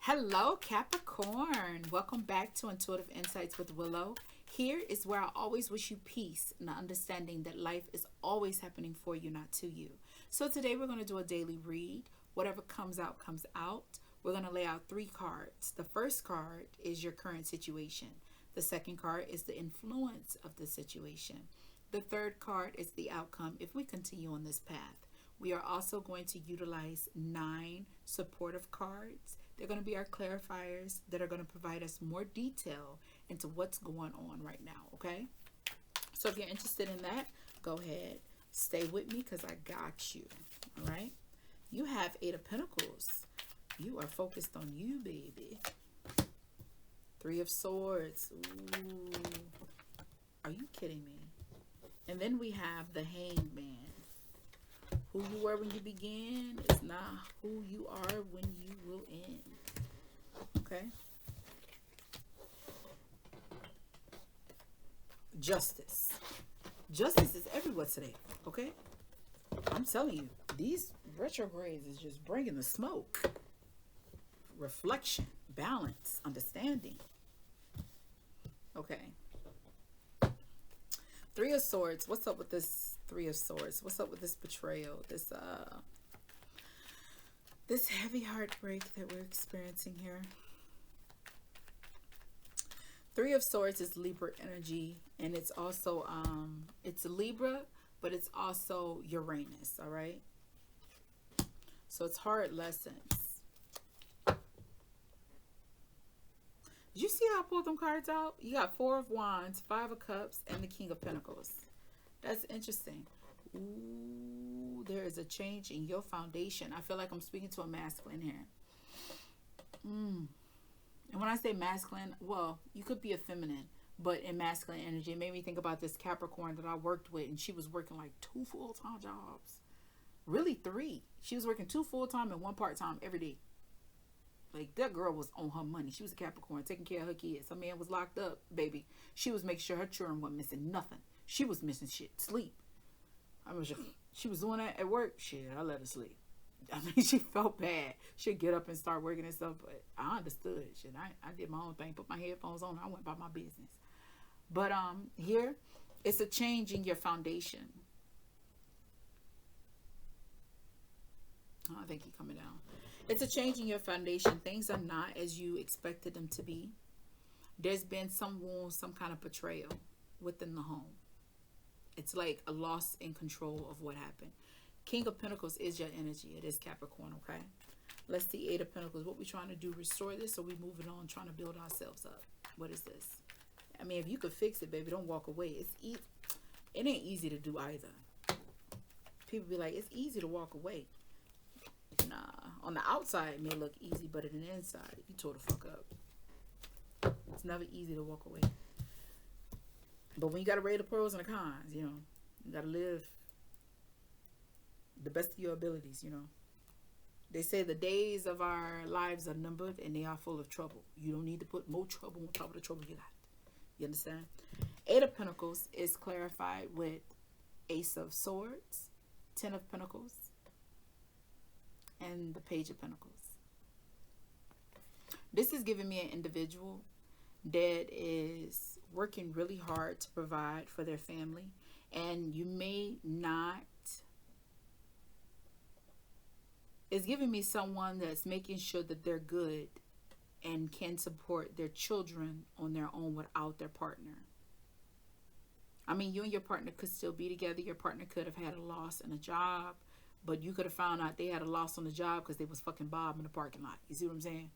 Hello, Capricorn. Welcome back to Intuitive Insights with Willow. Here is where I always wish you peace and the understanding that life is always happening for you, not to you. So today we're going to do a daily read. Whatever comes out, comes out. We're going to lay out 3 cards. The first card is your current situation. The second card is the influence of the situation. The third card is the outcome if we continue on this path. We are also going to utilize 9 supportive cards. They're going to be our clarifiers that are going to provide us more detail into what's going on right now, okay? So if you're interested in that, go ahead. Stay with me because I got you, all right? You have 8 of Pentacles. You are focused on you, baby. 3 of Swords. Ooh. Are you kidding me? And then we have the Hanged Man. Who you were when you began is not who you are when you will end. Okay? Justice. Justice is everywhere today. Okay? I'm telling you, these retrogrades is just bringing the smoke. Reflection, balance, understanding. Okay. 3 of Swords. What's up with this 3 of Swords? What's up with this betrayal? This heavy heartbreak that we're experiencing here. 3 of Swords is Libra energy, and it's also it's Libra, but it's also Uranus, all right? So it's hard lessons. Did you see how I pulled them cards out? You got 4 of Wands, 5 of Cups, and the King of Pentacles. That's interesting. Ooh, there is a change in your foundation. I feel like I'm speaking to a masculine here. And when I say masculine, well, you could be a feminine, but in masculine energy, it made me think about this Capricorn that I worked with, and she was working like 2 full-time jobs. Really 3. She was working 2 full-time and 1 part-time every day. Like, that girl was on her money. She was a Capricorn, taking care of her kids. Her man was locked up, baby. She was making sure her children weren't missing nothing. She was missing shit. Sleep. I mean, she was doing that at work. Shit, I let her sleep. I mean, she felt bad. She'd get up and start working and stuff, but I understood. Shit, I did my own thing, put my headphones on, I went about my business. But here, it's a change in your foundation. Oh, I think he's coming down. It's a change in your foundation. Things are not as you expected them to be. There's been some wounds, some kind of betrayal within the home. It's like a loss in control of what happened. King of Pentacles is your energy. It is Capricorn, okay? Let's see, 8 of Pentacles. What we trying to do, restore this, or we moving on, trying to build ourselves up? What is this? I mean, if you could fix it, baby, don't walk away. It ain't easy to do either. People be like, it's easy to walk away. Nah, on the outside it may look easy, but in the inside, you tore the fuck up. It's never easy to walk away. But when you gotta weigh the pros and the cons, you know, you gotta live the best of your abilities, you know. They say the days of our lives are numbered and they are full of trouble. You don't need to put more trouble on top of the trouble you got. You understand? 8 of Pentacles is clarified with Ace of Swords, 10 of Pentacles, and the Page of Pentacles. This is giving me an individual that is working really hard to provide for their family, and you may not. It's giving me someone that's making sure that they're good and can support their children on their own without their partner. I mean, you and your partner could still be together. Your partner could have had a loss in a job, but you could have found out they had a loss on the job because they was fucking Bob in the parking lot. You see what I'm saying?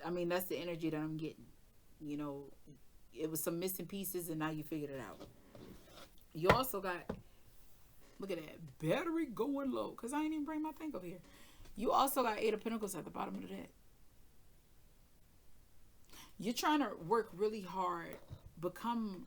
I mean, that's the energy that I'm getting. You know, it was some missing pieces and now you figured it out. You also got, look at that, battery going low, because I ain't even bring my thing over here. You also got 8 of Pentacles at the bottom of the deck. You're trying to work really hard, become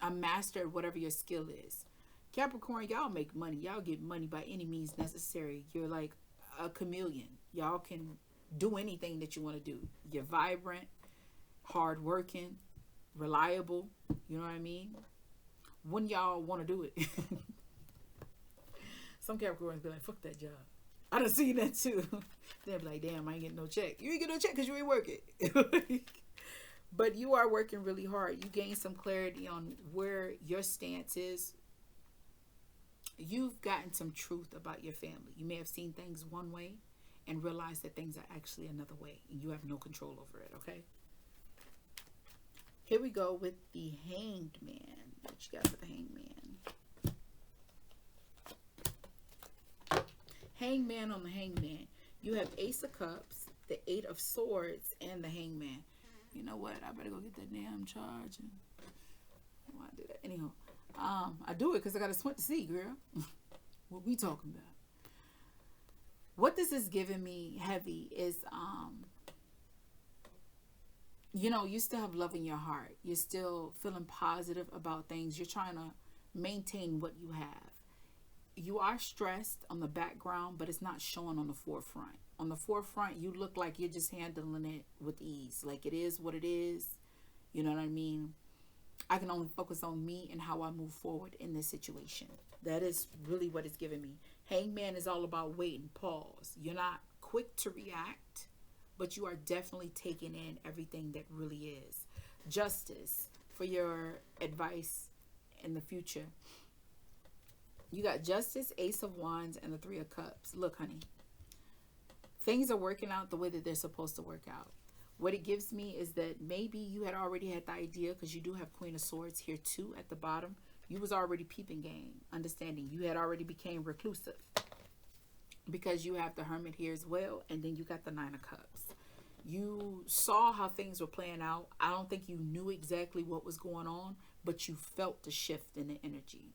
a master at whatever your skill is. Capricorn, y'all make money. Y'all get money by any means necessary. You're like a chameleon. Y'all can do anything that you want to do. You're vibrant, hardworking, reliable. You know what I mean? When y'all want to do it. Some Capricorns be like, fuck that job. I done seen that too. They'll be like, damn, I ain't getting no check. You ain't getting no check because you ain't working. But you are working really hard. You gain some clarity on where your stance is. You've gotten some truth about your family. You may have seen things one way and realized that things are actually another way. And you have no control over it, okay? Here we go with the Hanged Man. What you got for the Hanged Man? Hanged Man on the Hanged Man. You have Ace of Cups, the Eight of Swords, and the Hanged Man. You know what? I better go get that damn charge. Why I do that? Anyhow, I do it because I got to swim to see, girl. What we talking about? What this is giving me heavy is, you know, you still have love in your heart. You're still feeling positive about things. You're trying to maintain what you have. You are stressed on the background, but it's not showing on the forefront. On the forefront, you look like you're just handling it with ease. Like it is what it is. You know what I mean? I can only focus on me and how I move forward in this situation. That is really what it's giving me. Hangman is all about wait and pause. You're not quick to react, but you are definitely taking in everything that really is. Justice for your advice in the future. You got Justice, Ace of Wands, and the Three of Cups. Look, honey, things are working out the way that they're supposed to work out. What it gives me is that maybe you had already had the idea, because you do have Queen of Swords here too at the bottom. You was already peeping game, understanding. You had already became reclusive because you have the Hermit here as well, and then you got the Nine of Cups. You saw how things were playing out. I don't think you knew exactly what was going on, but you felt the shift in the energy.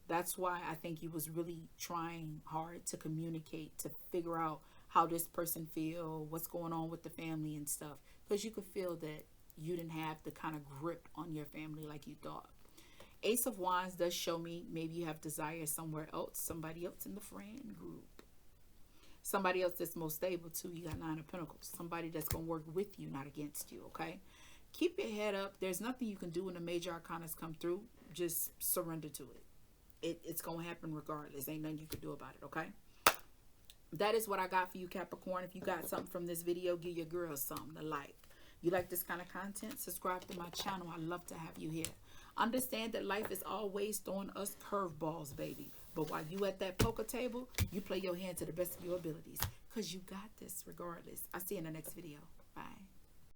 That's why I think you was really trying hard to communicate, to figure out how this person feel, what's going on with the family and stuff. Because you could feel that you didn't have the kind of grip on your family like you thought. Ace of Wands does show me maybe you have desire somewhere else, somebody else in the friend group. Somebody else that's most stable too. You got Nine of Pentacles. Somebody that's going to work with you, not against you, okay? Keep your head up. There's nothing you can do when the major arcanas come through. Just surrender to it. It's going to happen regardless. Ain't nothing you can do about it, okay? That is what I got for you, Capricorn. If you got something from this video, give your girl something to like. You like this kind of content? Subscribe to my channel. I love to have you here. Understand that life is always throwing us curveballs, baby. But while you at that poker table, you play your hand to the best of your abilities. Because you got this regardless. I'll see you in the next video.